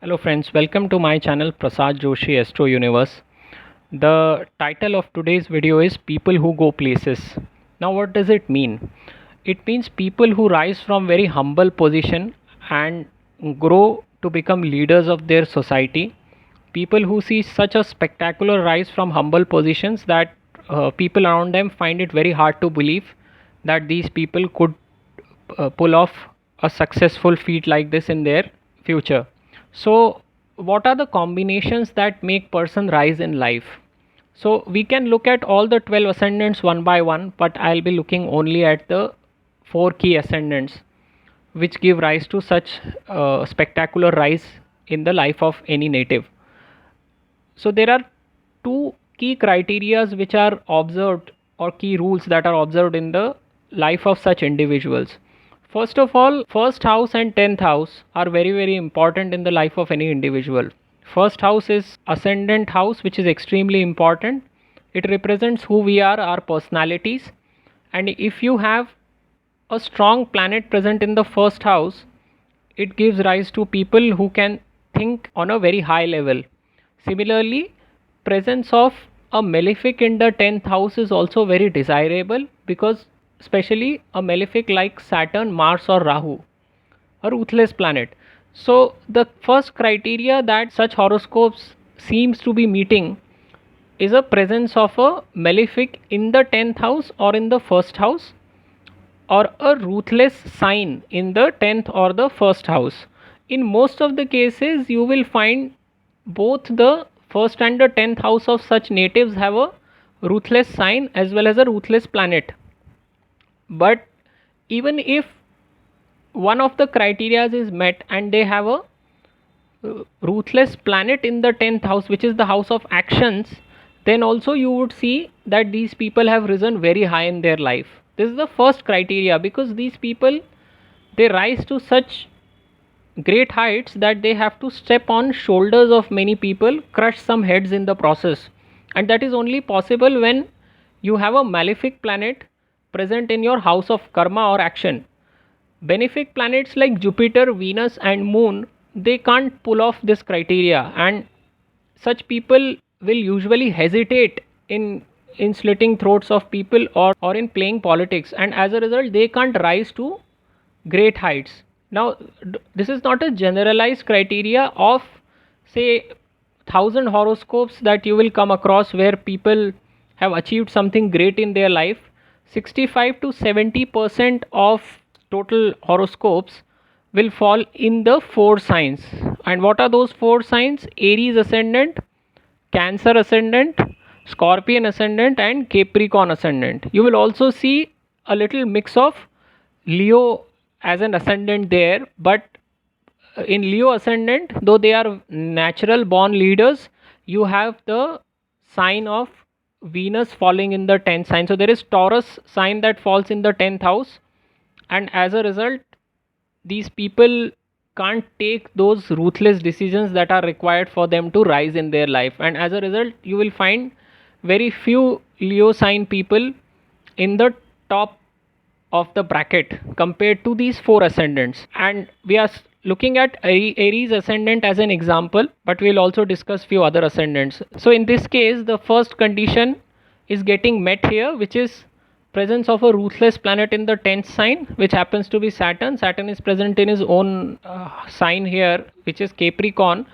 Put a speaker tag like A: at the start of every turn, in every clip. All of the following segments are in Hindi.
A: Hello friends, welcome to my channel Prasad Joshi Astro Universe. The title of today's video is People Who Go Places. Now what does it mean? It means people who rise from very humble position and grow to become leaders of their society. People who see such a spectacular rise from humble positions that people around them find it very hard to believe that these people could pull off a successful feat like this in their future. So what are the combinations that make person rise in life? So we can look at all the 12 ascendants one by one, but I'll be looking only at the four key ascendants which give rise to such spectacular rise in the life of any native. So there are two key criterias which are observed, or key rules that are observed in the life of such individuals. First of all, first house and 10th house are very important in the life of any individual. First house is ascendant house, which is extremely important. It represents who we are, our personalities. And if you have a strong planet present in the first house, it gives rise to people who can think on a very high level. Similarly, presence of a malefic in the 10th house is also very desirable, because especially a malefic like Saturn, Mars or Rahu, a ruthless planet. So the first criteria that such horoscopes seems to be meeting is a presence of a malefic in the 10th house or in the first house, or a ruthless sign in the 10th or the first house. In most of the cases, you will find both the first and the 10th house of such natives have a ruthless sign as well as a ruthless planet. But even if one of the criteria is met and they have a ruthless planet in the 10th house, which is the house of actions, then also you would see that these people have risen very high in their life. This is the first criteria, because these people, they rise to such great heights that they have to step on shoulders of many people, crush some heads in the process. And that is only possible when you have a malefic planet present in your house of karma or action. Benefic planets like Jupiter, Venus and Moon, they can't pull off this criteria, and such people will usually hesitate in slitting throats of people, or in playing politics, and as a result they can't rise to great heights. Now this is not a generalized criteria of, say, 1,000 horoscopes that you will come across where people have achieved something great in their life. 65 to 70% of total horoscopes will fall in the four signs. And what are those four signs? Aries ascendant, Cancer ascendant, Scorpion ascendant and Capricorn ascendant. You will also see a little mix of Leo as an ascendant there, but in Leo ascendant, though they are natural born leaders, you have the sign of Venus falling in the 10th sign. So there is Taurus sign that falls in the 10th house, and as a result these people can't take those ruthless decisions that are required for them to rise in their life, and as a result you will find very few Leo sign people in the top of the bracket compared to these four ascendants. And we are looking at Aries ascendant as an example, but we'll also discuss few other ascendants. So in this case, the first condition is getting met here, which is presence of a ruthless planet in the 10th sign, which happens to be Saturn. Saturn is present in his own sign here, which is Capricorn,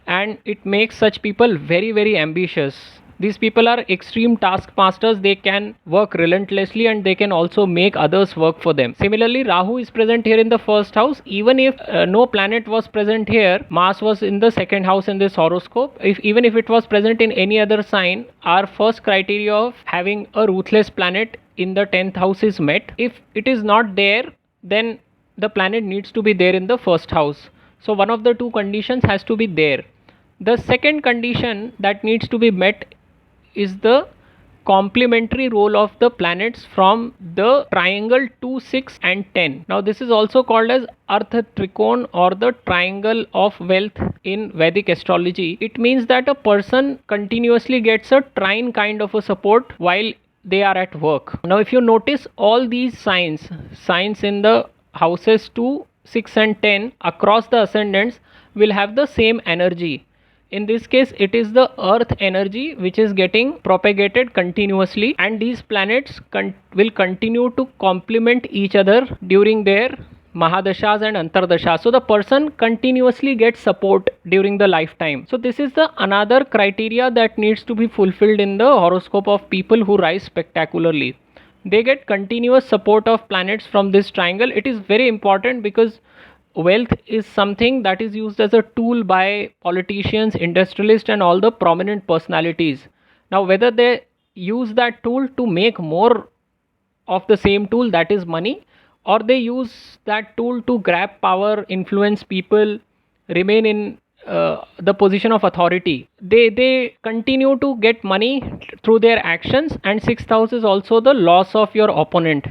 A: and it makes such people very ambitious. These people are extreme taskmasters. They can work relentlessly and they can also make others work for them. Similarly, Rahu is present here in the first house. Even if no planet was present here, Mars was in the second house in this horoscope. Even if it was present in any other sign, our first criteria of having a ruthless planet in the 10th house is met. If it is not there, then the planet needs to be there in the first house. So one of the two conditions has to be there. The second condition that needs to be met is the complementary role of the planets from the triangle 2, 6 and 10. Now this is also called as Artha Trikon, or the triangle of wealth in Vedic astrology. It means that a person continuously gets a trine kind of a support while they are at work. Now if you notice all these signs in the houses 2, 6 and 10 across the ascendants, will have the same energy. In this case, it is the earth energy which is getting propagated continuously, and these planets will continue to complement each other during their mahadashas and antardashas. So the person continuously gets support during the lifetime. So this is the another criteria that needs to be fulfilled in the horoscope of people who rise spectacularly. They get continuous support of planets from this triangle. It is very important because wealth is something that is used as a tool by politicians, industrialists, and all the prominent personalities. Now, whether they use that tool to make more of the same tool, that is money, or they use that tool to grab power, influence people, remain in the position of authority, they continue to get money through their actions. And sixth house is also the loss of your opponent,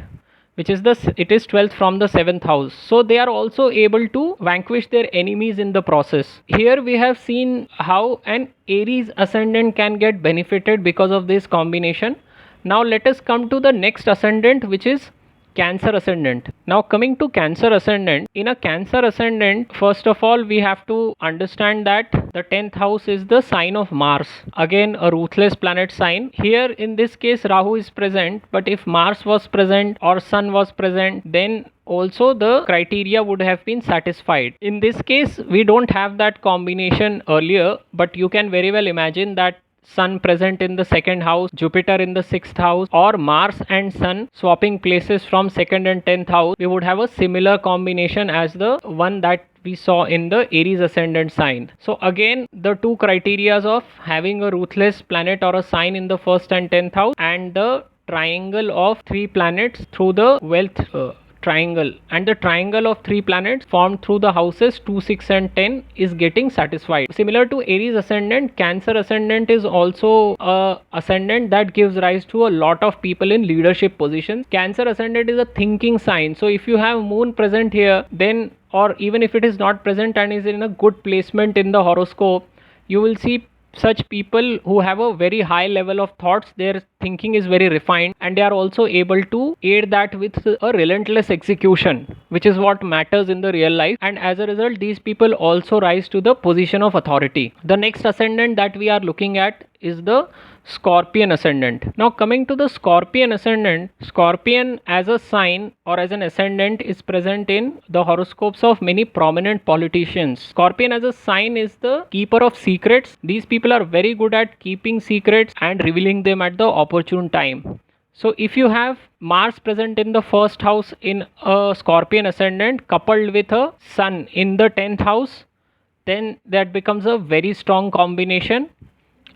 A: which is it is 12th from the 7th house. So they are also able to vanquish their enemies in the process. Here we have seen how an Aries ascendant can get benefited because of this combination. Now let us come to the next ascendant, which is Cancer ascendant. Now coming to Cancer ascendant, in a Cancer ascendant, first of all we have to understand that the 10th house is the sign of Mars, again a ruthless planet sign. Here in this case Rahu is present, but if Mars was present or Sun was present, then also the criteria would have been satisfied. In this case we don't have that combination earlier, but you can very well imagine that Sun present in the second house, Jupiter in the sixth house, or Mars and Sun swapping places from second and 10th house, we would have a similar combination as the one that we saw in the Aries ascendant sign. So again, the two criterias of having a ruthless planet or a sign in the first and 10th house, and the triangle of three planets through the wealth triangle, and the triangle of three planets formed through the houses 2, 6 and 10 is getting satisfied. Similar to Aries ascendant, Cancer ascendant is also a ascendant that gives rise to a lot of people in leadership positions. Cancer ascendant is a thinking sign, so if you have Moon present here, then, or even if it is not present and is in a good placement in the horoscope, you will see such people who have a very high level of thoughts. Their thinking is very refined, and they are also able to aid that with a relentless execution, which is what matters in the real life. And as a result, these people also rise to the position of authority. The next ascendant that we are looking at is the Scorpion ascendant. Now coming to the Scorpion ascendant, Scorpion as a sign or as an ascendant is present in the horoscopes of many prominent politicians. Scorpion as a sign is the keeper of secrets. These people are very good at keeping secrets and revealing them at the opportune time. So if you have Mars present in the first house in a Scorpion ascendant coupled with a Sun in the 10th house, then that becomes a very strong combination.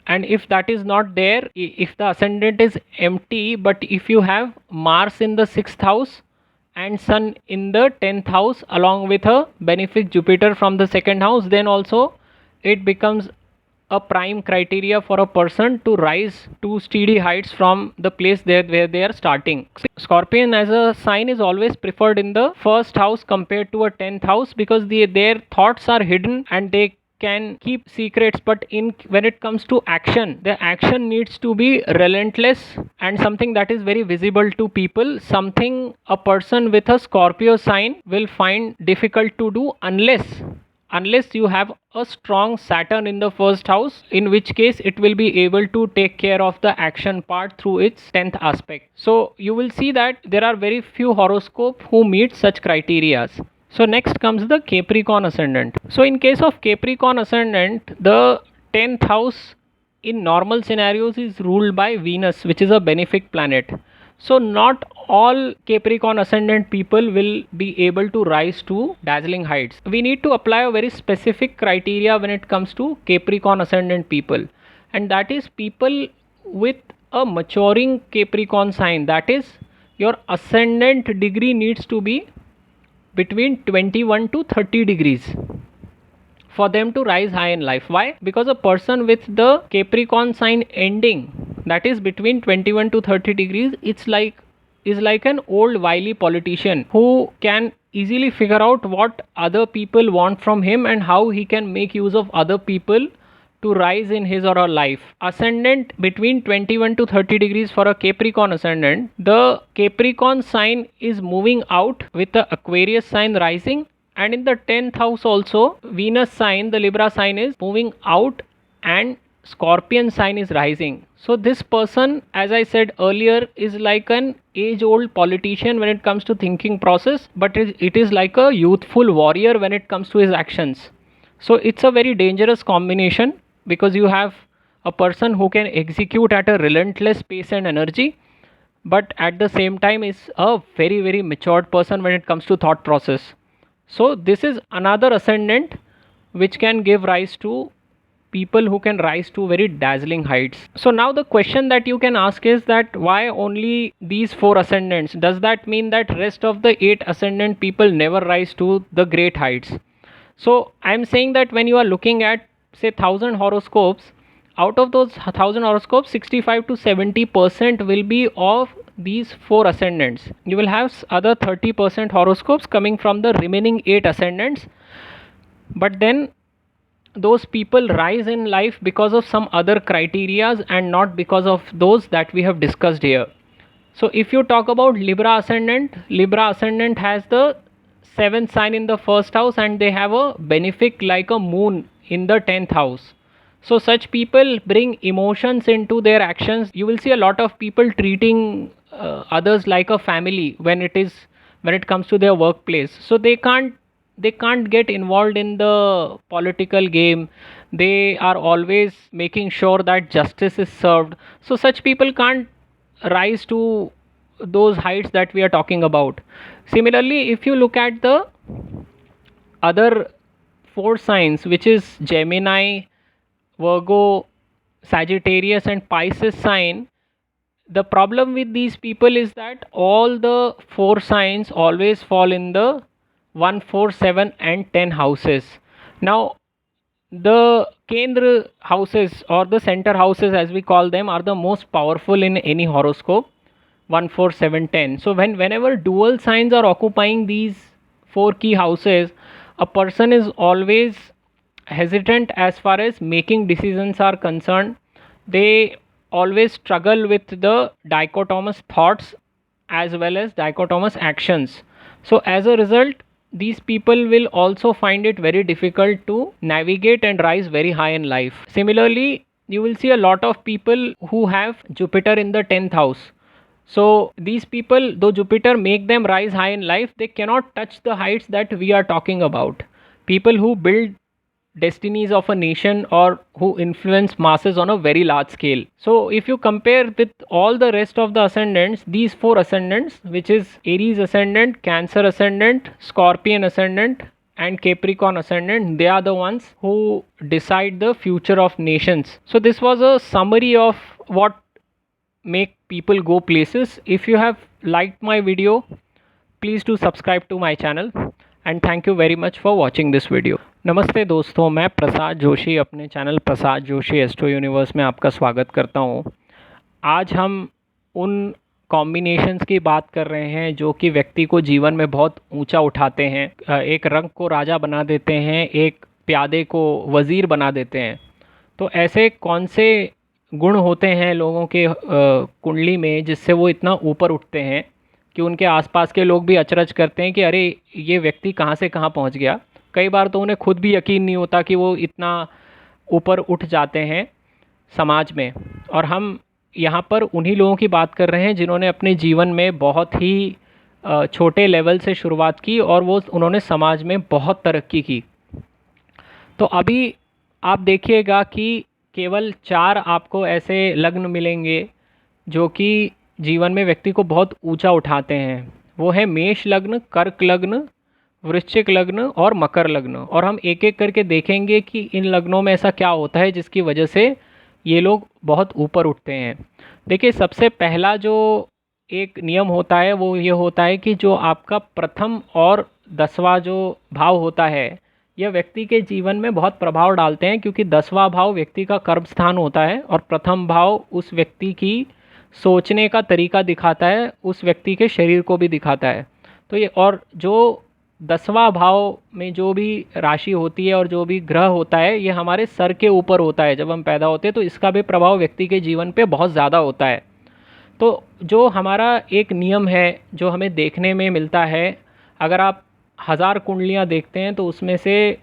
A: And if that is not there, if the ascendant is empty, but if you have Mars in the 6th house and Sun in the 10th house along with a benefic Jupiter from the 2nd house, then also it becomes a prime criteria for a person to rise to steady heights from the place there where they are starting. Scorpion as a sign is always preferred in the first house compared to a 10th house, because their thoughts are hidden and they can keep secrets, but when it comes to action, the action needs to be relentless and something that is very visible to people, something a person with a Scorpio sign will find difficult to do unless you have a strong Saturn in the first house, in which case it will be able to take care of the action part through its 10th aspect. So you will see that there are very few horoscope who meet such criteria. So next comes the Capricorn ascendant. So in case of Capricorn ascendant, the 10th house in normal scenarios is ruled by Venus, which is a benefic planet. So not all Capricorn ascendant people will be able to rise to dazzling heights. We need to apply a very specific criteria when it comes to Capricorn ascendant people, and that is people with a maturing Capricorn sign. That is, your ascendant degree needs to be between 21 to 30 degrees for them to rise high in life. Why? Because a person with the Capricorn sign ending, that is between 21 to 30 degrees, is like an old wily politician who can easily figure out what other people want from him and how he can make use of other people to rise in his or her life. Ascendant between 21 to 30 degrees for a Capricorn ascendant, the Capricorn sign is moving out with the Aquarius sign rising, and in the 10th house also, Venus sign, the Libra sign, is moving out and Scorpion sign is rising. So this person, as I said earlier, is like an age old politician when it comes to thinking process, but it is like a youthful warrior when it comes to his actions. So it's a very dangerous combination, because you have a person who can execute at a relentless pace and energy, but at the same time is a very very matured person when it comes to thought process. So this is another ascendant which can give rise to people who can rise to very dazzling heights. So now the question that you can ask is that why only these four ascendants? Does that mean that rest of the 8 ascendant people never rise to the great heights? So I'm saying that when you are looking at say 1000 horoscopes, out of those 1000 horoscopes, 65 to 70% will be of these four ascendants. You will have other 30% horoscopes coming from the remaining 8 ascendants, but then those people rise in life because of some other criterias and not because of those that we have discussed here. So if you talk about Libra ascendant has the 7th sign in the first house, and they have a benefic like a moon in the 10th house. So such people bring emotions into their actions. You will see a lot of people treating others like a family when it comes to their workplace. So they can't get involved in the political game. They are always making sure that justice is served. So such people can't rise to those heights that we are talking about. Similarly, if you look at the other four signs, which is Gemini, Virgo, Sagittarius and Pisces sign, the problem with these people is that all the four signs always fall in the 1, 4, 7 and 10 houses. Now the Kendra houses, or the center houses as we call them, are the most powerful in any horoscope. 1, 4, 7, 10. So whenever dual signs are occupying these four key houses, a person is always hesitant as far as making decisions are concerned. They always struggle with the dichotomous thoughts as well as dichotomous actions. So as a result, these people will also find it very difficult to navigate and rise very high in life. Similarly, you will see a lot of people who have Jupiter in the 10th house. So these people, though Jupiter make them rise high in life, they cannot touch the heights that we are talking about. People who build destinies of a nation or who influence masses on a very large scale. So if you compare with all the rest of the ascendants, these four ascendants, which is Aries ascendant, Cancer ascendant, Scorpion ascendant and Capricorn ascendant, they are the ones who decide the future of nations. So this was a summary of what make people go places. If you have liked my video, please do subscribe to my channel and thank you very much for watching this video. नमस्ते दोस्तों, मैं प्रसाद जोशी अपने channel Prasad Joshi astro universe में आपका स्वागत करता हूं। आज हम उन कॉम्बिनेशंस की बात कर रहे हैं जो कि व्यक्ति को जीवन में बहुत ऊंचा उठाते हैं। एक रंग को राजा बना देते हैं, एक प्यादे को वज़ीर बना देते हैं। तो ऐसे कौन से गुण होते हैं लोगों के कुंडली में जिससे वो इतना ऊपर उठते हैं कि उनके आसपास के लोग भी अचरज करते हैं कि अरे ये व्यक्ति कहाँ से कहाँ पहुँच गया। कई बार तो उन्हें खुद भी यकीन नहीं होता कि वो इतना ऊपर उठ जाते हैं समाज में। और हम यहाँ पर उन्हीं लोगों की बात कर रहे हैं जिन्होंने अपने जीवन में बहुत ही छोटे लेवल से शुरुआत की और उन्होंने समाज में बहुत तरक्की की। तो अभी आप देखिएगा कि केवल 4 आपको ऐसे लग्न मिलेंगे जो कि जीवन में व्यक्ति को बहुत ऊंचा उठाते हैं। वो है मेष लग्न, कर्क लग्न, वृश्चिक लग्न और मकर लग्न। और हम एक एक करके देखेंगे कि इन लग्नों में ऐसा क्या होता है जिसकी वजह से ये लोग बहुत ऊपर उठते हैं। देखिए, सबसे पहला जो एक नियम होता है वो ये होता है कि जो आपका प्रथम और 10वां जो भाव होता है, यह व्यक्ति के जीवन में बहुत प्रभाव डालते हैं, क्योंकि 10वां भाव व्यक्ति का कर्म स्थान होता है और प्रथम भाव उस व्यक्ति की सोचने का तरीका दिखाता है, उस व्यक्ति के शरीर को भी दिखाता है। तो ये, और जो 10वां भाव में जो भी राशि होती है और जो भी ग्रह होता है, ये हमारे सर के ऊपर होता है जब हम पैदा होते हैं, तो इसका भी प्रभाव व्यक्ति के जीवन पे बहुत ज़्यादा होता है। तो जो हमारा एक नियम है जो हमें देखने में मिलता है, अगर आप 1000 कुंडलियाँ देखते हैं तो उसमें से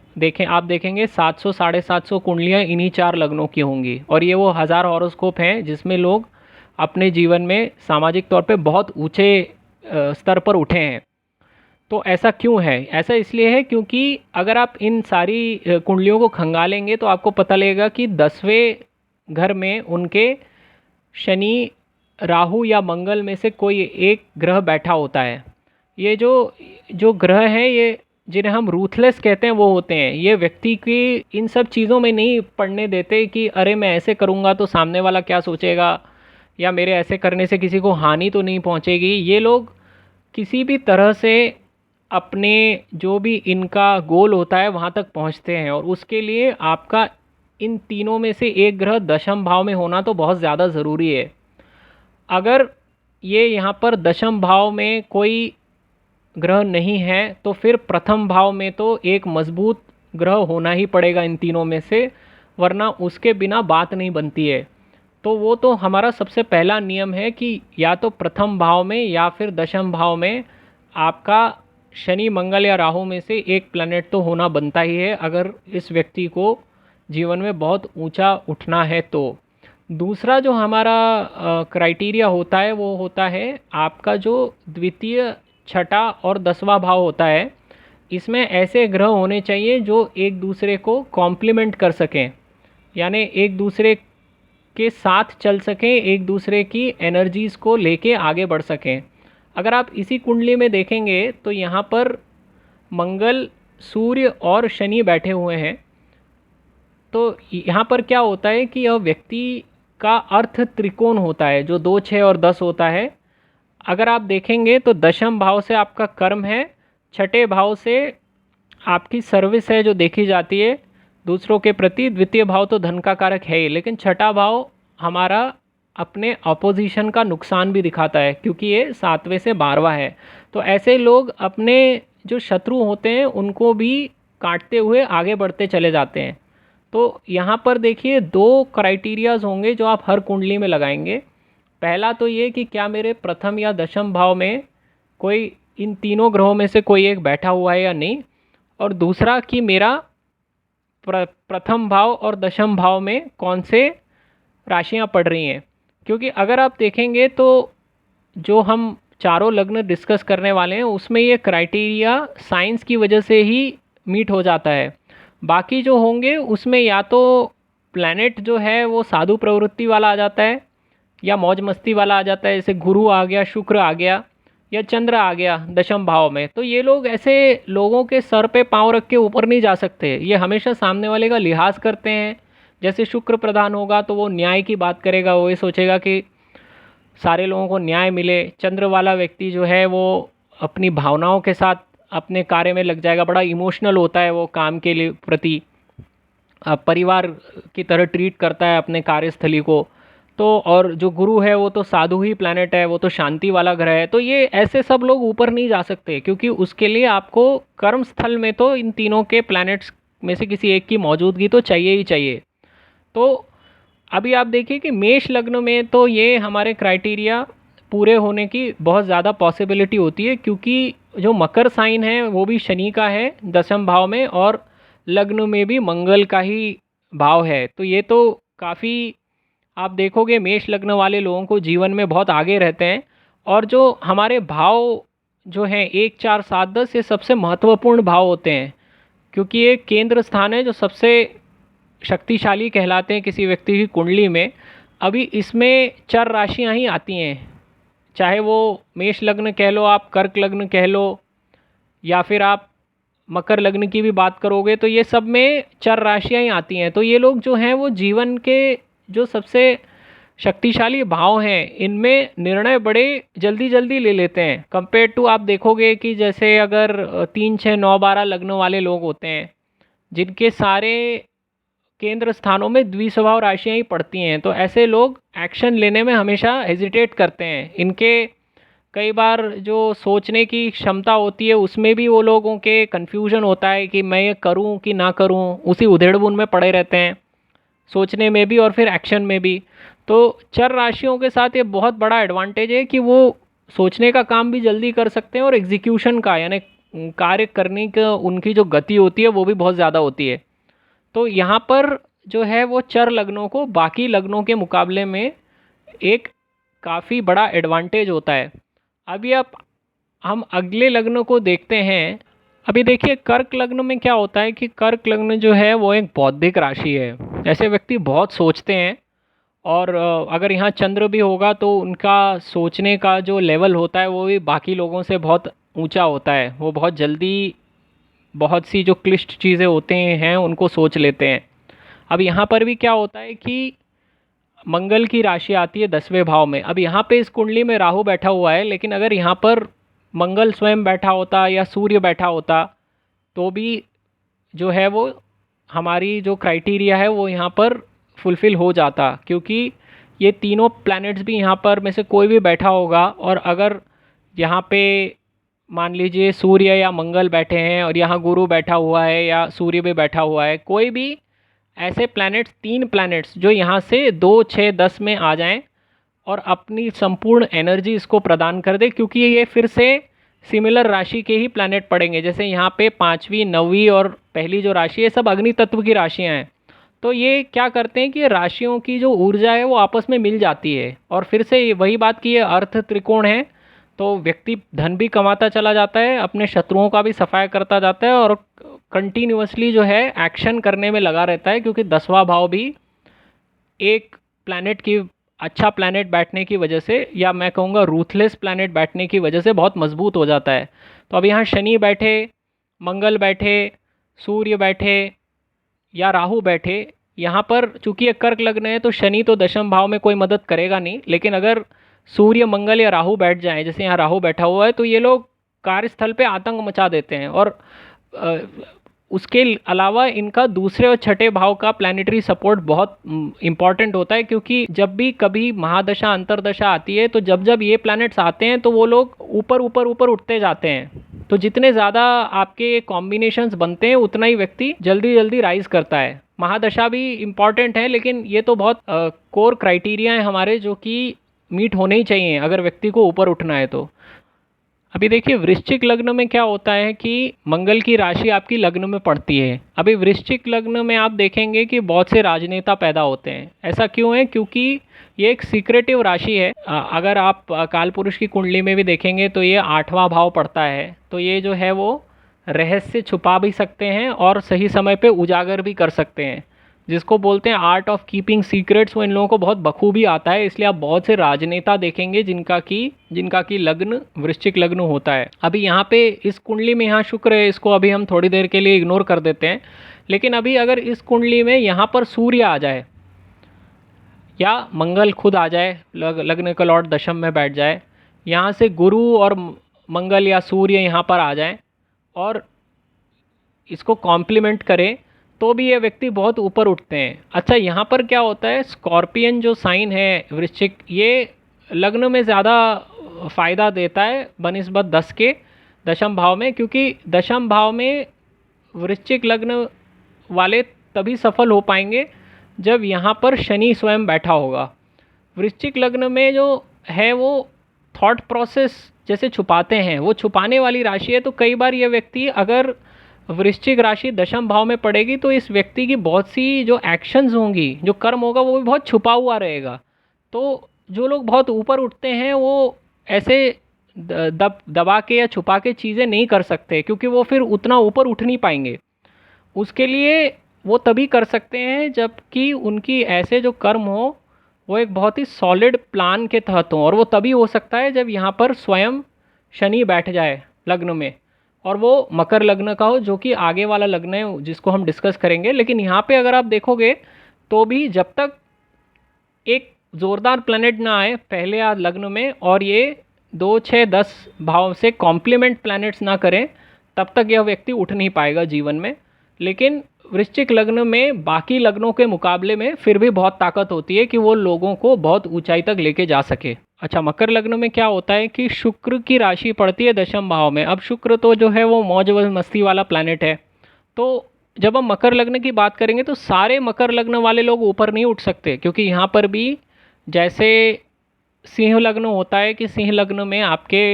A: आप देखेंगे 700 750 कुंडलियाँ इन्हीं 4 लग्नों की होंगी, और ये वो 1000 हॉरोस्कोप हैं जिसमें लोग अपने जीवन में सामाजिक तौर पे बहुत ऊंचे स्तर पर उठे हैं। तो ऐसा क्यों है? ऐसा इसलिए है क्योंकि अगर आप इन सारी कुंडलियों को खंगालेंगे तो आपको पता लगेगा कि 10वें घर में उनके शनि, राहु या मंगल में से कोई एक ग्रह बैठा होता है। ये जो जो ग्रह हैं, ये जिन्हें हम रूथलेस कहते हैं, वो होते हैं। ये व्यक्ति की इन सब चीज़ों में नहीं पड़ने देते कि अरे मैं ऐसे करूँगा तो सामने वाला क्या सोचेगा, या मेरे ऐसे करने से किसी को हानि तो नहीं पहुँचेगी। ये लोग किसी भी तरह से अपने जो भी इनका गोल होता है वहाँ तक पहुँचते हैं, और उसके लिए आपका इन तीनों में से एक ग्रह दशम भाव में होना तो बहुत ज़्यादा ज़रूरी है। अगर ये यहाँ पर दशम भाव में कोई ग्रह नहीं है तो फिर प्रथम भाव में तो एक मजबूत ग्रह होना ही पड़ेगा इन तीनों में से, वरना उसके बिना बात नहीं बनती है। तो वो तो हमारा सबसे पहला नियम है कि या तो प्रथम भाव में या फिर दशम भाव में आपका शनि, मंगल या राहु में से एक प्लैनेट तो होना बनता ही है, अगर इस व्यक्ति को जीवन में बहुत ऊंचा उठना है तो। दूसरा जो हमारा क्राइटेरिया होता है वो होता है आपका जो द्वितीय, छठा और 10वां भाव होता है। इसमें ऐसे ग्रह होने चाहिए जो एक दूसरे को कॉम्प्लीमेंट कर सकें, यानी एक दूसरे के साथ चल सकें, एक दूसरे की एनर्जीज़ को लेके आगे बढ़ सकें। अगर आप इसी कुंडली में देखेंगे तो यहाँ पर मंगल, सूर्य और शनि बैठे हुए हैं। तो यहाँ पर क्या होता है कि यह व्यक्ति का अर्थ त्रिकोण होता है जो 2, 6 और 10 होता है। अगर आप देखेंगे तो दशम भाव से आपका कर्म है, छठे भाव से आपकी सर्विस है जो देखी जाती है दूसरों के प्रति, द्वितीय भाव तो धन का कारक है ही, लेकिन छठा भाव हमारा अपने अपोजिशन का नुकसान भी दिखाता है क्योंकि ये 7वें से 12वां है। तो ऐसे लोग अपने जो शत्रु होते हैं उनको भी काटते हुए आगे बढ़ते चले जाते हैं। तो यहाँ पर देखिए 2 क्राइटेरियाज होंगे जो आप हर कुंडली में लगाएंगे। पहला तो ये कि क्या मेरे प्रथम या दशम भाव में कोई इन तीनों ग्रहों में से कोई एक बैठा हुआ है या नहीं, और दूसरा कि मेरा प्रथम भाव और दशम भाव में कौन से राशियां पड़ रही हैं। क्योंकि अगर आप देखेंगे तो जो हम चारों लग्न डिस्कस करने वाले हैं उसमें ये क्राइटेरिया साइंस की वजह से ही मीट हो जाता है। बाकी जो होंगे उसमें या तो प्लैनेट जो है वो साधु प्रवृत्ति वाला आ जाता है या मौज मस्ती वाला आ जाता है, जैसे गुरु आ गया, शुक्र आ गया या चंद्र आ गया दशम भाव में। तो ये लोग ऐसे लोगों के सर पे पाँव रख के ऊपर नहीं जा सकते, ये हमेशा सामने वाले का लिहाज करते हैं। जैसे शुक्र प्रधान होगा तो वो न्याय की बात करेगा, वो ये सोचेगा कि सारे लोगों को न्याय मिले। चंद्र वाला व्यक्ति जो है वो अपनी भावनाओं के साथ अपने कार्य में लग जाएगा, बड़ा इमोशनल होता है, वो काम के लिए प्रति परिवार की तरह ट्रीट करता है अपने कार्यस्थली को। तो और जो गुरु है वो तो साधु ही प्लैनेट है, वो तो शांति वाला ग्रह है। तो ये ऐसे सब लोग ऊपर नहीं जा सकते क्योंकि उसके लिए आपको कर्म स्थल में तो इन तीनों के प्लैनेट्स में से किसी एक की मौजूदगी तो चाहिए ही चाहिए। तो अभी आप देखिए कि मेष लग्न में तो ये हमारे क्राइटेरिया पूरे होने की बहुत ज़्यादा पॉसिबिलिटी होती है क्योंकि जो मकर साइन है वो भी शनि का है दशम भाव में, और लग्न में भी मंगल का ही भाव है। तो ये तो काफ़ी आप देखोगे मेष लग्न वाले लोगों को जीवन में बहुत आगे रहते हैं। और जो हमारे भाव जो हैं 1, 4, 7, 10 ये सबसे महत्वपूर्ण भाव होते हैं क्योंकि ये केंद्र स्थान है जो सबसे शक्तिशाली कहलाते हैं किसी व्यक्ति की कुंडली में। अभी इसमें चर राशियां ही आती हैं, चाहे वो मेष लग्न कह लो, आप कर्क लग्न कह लो, या फिर आप मकर लग्न की भी बात करोगे तो ये सब में चर राशियां ही आती हैं। तो ये लोग जो हैं वो जीवन के जो सबसे शक्तिशाली भाव हैं इनमें निर्णय बड़े जल्दी जल्दी ले लेते हैं कंपेयर टू आप देखोगे कि जैसे अगर 3, 6, 9, 12 लग्न वाले लोग होते हैं जिनके सारे केंद्र स्थानों में द्विस्वभाव राशियां ही पड़ती हैं, तो ऐसे लोग एक्शन लेने में हमेशा हेजिटेट करते हैं। इनके कई बार जो सोचने की क्षमता होती है उसमें भी वो लोगों के कन्फ्यूजन होता है कि मैं ये करूं कि ना करूं, उसी उधेड़बुन में पड़े रहते हैं सोचने में भी और फिर एक्शन में भी। तो चर राशियों के साथ ये बहुत बड़ा एडवांटेज है कि वो सोचने का काम भी जल्दी कर सकते हैं और एग्जीक्यूशन का यानी कार्य करने का उनकी जो गति होती है वो भी बहुत ज़्यादा होती है। तो यहाँ पर जो है वो चर लग्नों को बाकी लग्नों के मुकाबले में एक काफ़ी बड़ा एडवांटेज होता है। अभी आप हम अगले लग्न को देखते हैं। अभी देखिए कर्क लग्न में क्या होता है कि कर्क लग्न जो है वो एक बौद्धिक राशि है। ऐसे व्यक्ति बहुत सोचते हैं और अगर यहाँ चंद्र भी होगा तो उनका सोचने का जो लेवल होता है वो भी बाकी लोगों से बहुत ऊंचा होता है। वो बहुत जल्दी बहुत सी जो क्लिष्ट चीज़ें होते हैं उनको सोच लेते हैं। अब यहाँ पर भी क्या होता है कि मंगल की राशि आती है 10वें भाव में। अब यहाँ पे इस कुंडली में राहु बैठा हुआ है, लेकिन अगर यहाँ पर मंगल स्वयं बैठा होता या सूर्य बैठा होता तो भी जो है वो हमारी जो क्राइटेरिया है वो यहाँ पर फुलफ़िल हो जाता, क्योंकि ये तीनों प्लैनेट्स भी यहाँ पर में से कोई भी बैठा होगा। और अगर यहाँ पे मान लीजिए सूर्य या मंगल बैठे हैं और यहाँ गुरु बैठा हुआ है या सूर्य भी बैठा हुआ है, कोई भी ऐसे प्लैनेट्स, 3 प्लैनेट्स जो यहाँ से 2, 6, 10 में आ जाएं और अपनी संपूर्ण एनर्जी इसको प्रदान कर दे, क्योंकि ये फिर से सिमिलर राशि के ही प्लैनेट पड़ेंगे। जैसे यहाँ पे 5वीं, 9वीं और पहली जो राशि है सब अग्नि तत्व की राशियाँ हैं। तो ये क्या करते हैं कि राशियों की जो ऊर्जा है वो आपस में मिल जाती है और फिर से वही बात कि ये अर्थ त्रिकोण है, तो व्यक्ति धन भी कमाता चला जाता है, अपने शत्रुओं का भी सफाया करता जाता है और कंटिन्यूअसली जो है एक्शन करने में लगा रहता है, क्योंकि 10वां भाव भी एक प्लैनेट की अच्छा प्लैनेट बैठने की वजह से, या मैं कहूँगा रूथलेस प्लैनेट बैठने की वजह से बहुत मजबूत हो जाता है। तो अब यहाँ शनि बैठे, मंगल बैठे, सूर्य बैठे या राहु बैठे, यहाँ पर चूंकि ये कर्क लग्न है तो शनि तो 10वें भाव में कोई मदद करेगा नहीं, लेकिन अगर सूर्य, मंगल या राहु बैठ जाए, जैसे यहाँ राहु बैठा हुआ है, तो ये लोग कार्यस्थल पे आतंक मचा देते हैं। और उसके अलावा इनका दूसरे और छठे भाव का प्लानिटरी सपोर्ट बहुत इम्पॉर्टेंट होता है, क्योंकि जब भी कभी महादशा अंतरदशा आती है तो जब जब ये प्लैनेट्स आते हैं तो वो लोग ऊपर ऊपर ऊपर उठते जाते हैं। तो जितने ज़्यादा आपके कॉम्बिनेशंस बनते हैं उतना ही व्यक्ति जल्दी जल्दी राइज करता है। महादशा भी इम्पॉर्टेंट है, लेकिन ये तो बहुत कोर क्राइटेरिया है हमारे जो कि मीट होने ही चाहिए अगर व्यक्ति को ऊपर उठना है तो। अभी देखिए वृश्चिक लग्न में क्या होता है कि मंगल की राशि आपकी लग्न में पड़ती है। अभी वृश्चिक लग्न में आप देखेंगे कि बहुत से राजनेता पैदा होते हैं। ऐसा क्यों है? क्योंकि ये एक सीक्रेटिव राशि है। अगर आप काल पुरुष की कुंडली में भी देखेंगे तो ये 8वां भाव पड़ता है। तो ये जो है वो रहस्य छुपा भी सकते हैं और सही समय पे उजागर भी कर सकते हैं, जिसको बोलते हैं आर्ट ऑफ कीपिंग सीक्रेट्स। वो इन लोगों को बहुत बखूबी आता है, इसलिए आप बहुत से राजनेता देखेंगे जिनका की लग्न वृश्चिक लग्न होता है। अभी यहाँ पे इस कुंडली में यहाँ शुक्र है, इसको अभी हम थोड़ी देर के लिए इग्नोर कर देते हैं। लेकिन अभी अगर इस कुंडली में यहाँ पर सूर्य आ जाए या मंगल खुद आ जाए, लग्न का लॉर्ड दशम में बैठ जाए, यहाँ से गुरु और मंगल या सूर्य यहाँ पर आ जाए और इसको कॉम्प्लीमेंट करें, तो भी ये व्यक्ति बहुत ऊपर उठते हैं। अच्छा, यहाँ पर क्या होता है, स्कॉर्पियन जो साइन है वृश्चिक, ये लग्न में ज़्यादा फ़ायदा देता है बनिस्बत 10 के दशम भाव में, क्योंकि दशम भाव में वृश्चिक लग्न वाले तभी सफल हो पाएंगे जब यहाँ पर शनि स्वयं बैठा होगा। वृश्चिक लग्न में जो है वो थॉट प्रोसेस जैसे छुपाते हैं, वो छुपाने वाली राशि है। तो कई बार ये व्यक्ति, अगर वृश्चिक राशि दशम भाव में पड़ेगी तो इस व्यक्ति की बहुत सी जो एक्शंस होंगी, जो कर्म होगा, वो भी बहुत छुपा हुआ रहेगा। तो जो लोग बहुत ऊपर उठते हैं वो ऐसे दबा के या छुपा के चीज़ें नहीं कर सकते, क्योंकि वो फिर उतना ऊपर उठ नहीं पाएंगे। उसके लिए वो तभी कर सकते हैं जबकि उनकी ऐसे जो कर्म हो वो एक बहुत ही सॉलिड प्लान के तहत हो, और वो तभी हो सकता है जब यहाँ पर स्वयं शनि बैठ जाए लग्न में, और वो मकर लग्न का हो, जो कि आगे वाला लग्न है जिसको हम डिस्कस करेंगे। लेकिन यहाँ पे अगर आप देखोगे तो भी जब तक एक ज़ोरदार प्लैनेट ना आए पहले या लग्न में और ये 2, 6, 10 भाव से कॉम्प्लीमेंट प्लैनेट्स ना करें, तब तक यह व्यक्ति उठ नहीं पाएगा जीवन में। लेकिन वृश्चिक लग्न में बाकी लग्नों के मुकाबले में फिर भी बहुत ताकत होती है कि वो लोगों को बहुत ऊंचाई तक लेके जा सके। अच्छा, मकर लग्न में क्या होता है कि शुक्र की राशि पड़ती है दशम भाव में। अब शुक्र तो जो है वो मौज मस्ती वाला प्लैनेट है। तो जब हम मकर लग्न की बात करेंगे तो सारे मकर लग्न वाले लोग ऊपर नहीं उठ सकते, क्योंकि यहाँ पर भी जैसे सिंह लग्न होता है कि सिंह लग्न में आपके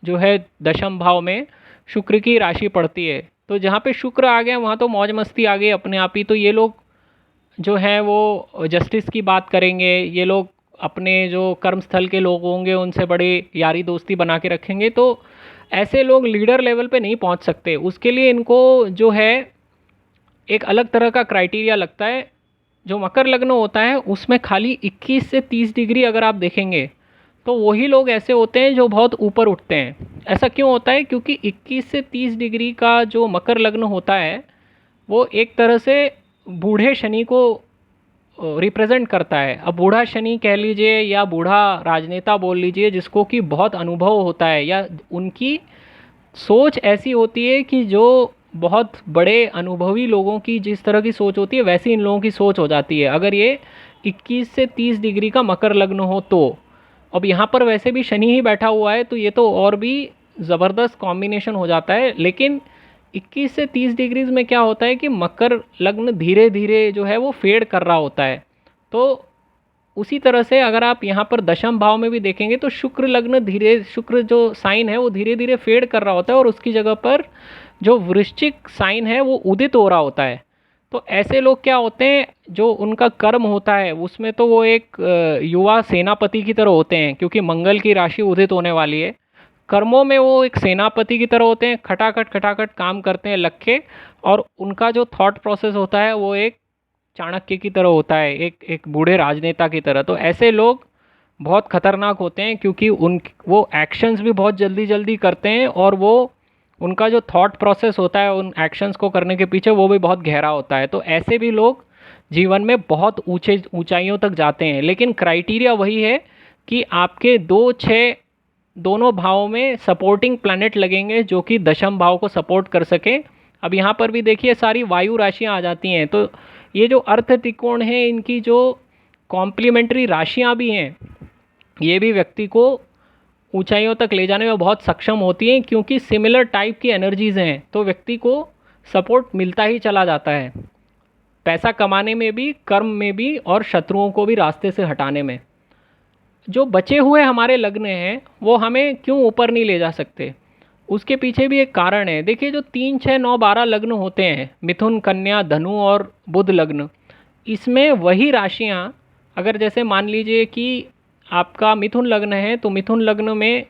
A: जो है दशम भाव में शुक्र की राशि पड़ती है। तो जहाँ पे शुक्र आ गया वहाँ तो मौज मस्ती आ गई अपने आप ही। तो ये लोग जो हैं वो जस्टिस की बात करेंगे, ये लोग अपने जो कर्म स्थल के लोग होंगे उनसे बड़े यारी दोस्ती बना के रखेंगे। तो ऐसे लोग लीडर लेवल पे नहीं पहुंच सकते। उसके लिए इनको जो है एक अलग तरह का क्राइटेरिया लगता है। जो मकर लग्न होता है उसमें खाली 21 से 30 डिग्री अगर आप देखेंगे तो वही लोग ऐसे होते हैं जो बहुत ऊपर उठते हैं। ऐसा क्यों होता है? क्योंकि 21 से 30 डिग्री का जो मकर लग्न होता है वो एक तरह से बूढ़े शनि को रिप्रेजेंट करता है। अब बूढ़ा शनि कह लीजिए या बूढ़ा राजनेता बोल लीजिए, जिसको कि बहुत अनुभव होता है या उनकी सोच ऐसी होती है कि जो बहुत बड़े अनुभवी लोगों की जिस तरह की सोच होती है वैसी इन लोगों की सोच हो जाती है अगर ये 21 से 30 डिग्री का मकर लग्न हो तो। अब यहाँ पर वैसे भी शनि ही बैठा हुआ है तो ये तो और भी ज़बरदस्त कॉम्बिनेशन हो जाता है। लेकिन 21 से 30 डिग्रीज में क्या होता है कि मकर लग्न धीरे धीरे जो है वो फेड कर रहा होता है। तो उसी तरह से अगर आप यहाँ पर दशम भाव में भी देखेंगे तो शुक्र लग्न धीरे, शुक्र जो साइन है वो धीरे धीरे फेड कर रहा होता है और उसकी जगह पर जो वृश्चिक साइन है वो उदित हो रहा होता है। तो ऐसे लोग क्या होते हैं, जो उनका कर्म होता है उसमें तो वो एक युवा सेनापति की तरह होते हैं, क्योंकि मंगल की राशि उदित होने वाली है। कर्मों में वो एक सेनापति की तरह होते हैं, खटाखट खटाखट काम करते हैं लग के। और उनका जो थॉट प्रोसेस होता है वो एक चाणक्य की तरह होता है, एक एक बूढ़े राजनेता की तरह। तो ऐसे लोग बहुत खतरनाक होते हैं क्योंकि वो एक्शंस भी बहुत जल्दी जल्दी करते हैं और वो उनका जो थॉट प्रोसेस होता है उन एक्शंस को करने के पीछे वो भी बहुत गहरा होता है। तो ऐसे भी लोग जीवन में बहुत ऊंचे ऊंचाइयों तक जाते हैं। लेकिन क्राइटेरिया वही है कि आपके 2-6 दोनों भावों में सपोर्टिंग प्लैनेट लगेंगे जो कि दशम भाव को सपोर्ट कर सके। अब यहाँ पर भी देखिए सारी वायु राशियाँ आ जाती हैं। तो ये जो अर्थ त्रिकोण है इनकी जो कॉम्प्लीमेंट्री राशियाँ भी हैं ये भी व्यक्ति को ऊंचाइयों तक ले जाने में बहुत सक्षम होती हैं, क्योंकि सिमिलर टाइप की एनर्जीज़ हैं तो व्यक्ति को सपोर्ट मिलता ही चला जाता है, पैसा कमाने में भी, कर्म में भी और शत्रुओं को भी रास्ते से हटाने में। जो बचे हुए हमारे लग्न हैं वो हमें क्यों ऊपर नहीं ले जा सकते, उसके पीछे भी एक कारण है। देखिए जो 3, 6, 9, 12 लग्न होते हैं, मिथुन, कन्या, धनु और बुध लग्न, इसमें वही राशियाँ अगर जैसे मान लीजिए कि आपका मिथुन लग्न है तो मिथुन लग्न में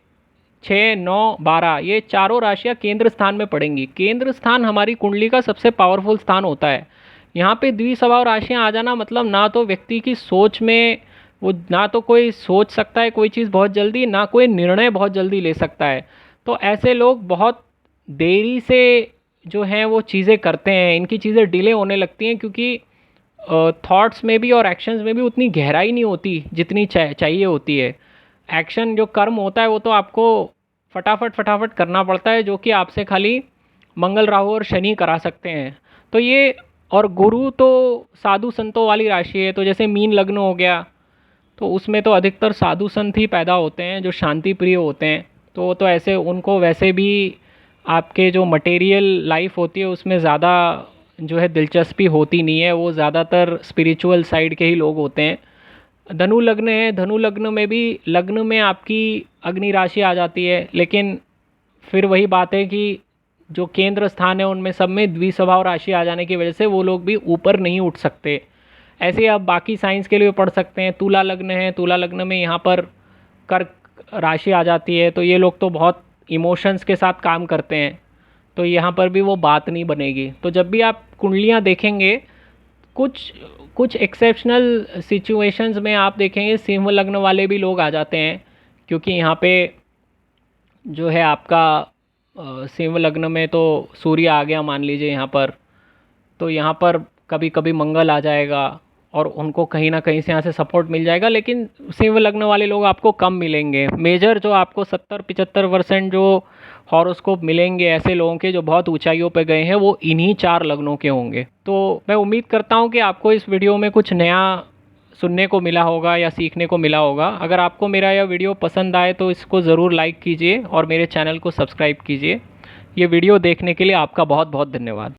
A: 6, 9, 12 ये चारों राशियाँ केंद्र स्थान में पड़ेंगी। केंद्र स्थान हमारी कुंडली का सबसे पावरफुल स्थान होता है। यहाँ पे द्विस्वभाव राशियाँ आ जाना मतलब ना तो व्यक्ति की सोच में वो ना तो कोई सोच सकता है कोई चीज़ बहुत जल्दी, ना कोई निर्णय बहुत जल्दी ले सकता है। तो ऐसे लोग बहुत देरी से जो हैं वो चीज़ें करते हैं, इनकी चीज़ें डिले होने लगती हैं क्योंकि थॉट्स में भी और एक्शंस में भी उतनी गहराई नहीं होती जितनी चाहिए होती है। एक्शन जो कर्म होता है वो तो आपको फटाफट फटाफट करना पड़ता है, जो कि आपसे खाली मंगल, राहु और शनि करा सकते हैं। तो ये और गुरु तो साधु संतों वाली राशि है। तो जैसे मीन लग्न हो गया तो उसमें तो अधिकतर साधु संत ही पैदा होते हैं जो शांति प्रिय होते हैं। तो ऐसे उनको वैसे भी आपके जो मटेरियल लाइफ होती है उसमें ज़्यादा जो है दिलचस्पी होती नहीं है, वो ज़्यादातर स्पिरिचुअल साइड के ही लोग होते हैं। धनु लग्न है, धनु लग्न में भी लग्न में आपकी अग्नि राशि आ जाती है, लेकिन फिर वही बात है कि जो केंद्र स्थान है उनमें सब में द्विस्वभाव राशि आ जाने की वजह से वो लोग भी ऊपर नहीं उठ सकते। ऐसे ही आप बाकी साइंस के लिए पढ़ सकते हैं। तुला लग्न है, तुला लग्न में यहाँ पर कर्क राशि आ जाती है तो ये लोग तो बहुत इमोशंस के साथ काम करते हैं, तो यहाँ पर भी वो बात नहीं बनेगी। तो जब भी आप कुंडलियाँ देखेंगे कुछ कुछ एक्सेप्शनल सिचुएशंस में आप देखेंगे सिंह लग्न वाले भी लोग आ जाते हैं, क्योंकि यहाँ पे जो है आपका सिंह लग्न में तो सूर्य आ गया मान लीजिए यहाँ पर, तो यहाँ पर कभी कभी मंगल आ जाएगा और उनको कहीं ना कहीं से यहाँ से सपोर्ट मिल जाएगा। लेकिन सिंह लग्न वाले लोग आपको कम मिलेंगे। मेजर जो आपको 70-75% जो हॉरोस्कोप मिलेंगे ऐसे लोगों के जो बहुत ऊंचाइयों पे गए हैं वो इन्हीं 4 लग्नों के होंगे। तो मैं उम्मीद करता हूँ कि आपको इस वीडियो में कुछ नया सुनने को मिला होगा या सीखने को मिला होगा। अगर आपको मेरा यह वीडियो पसंद आए तो इसको ज़रूर लाइक कीजिए और मेरे चैनल को सब्सक्राइब कीजिए। ये वीडियो देखने के लिए आपका बहुत बहुत धन्यवाद।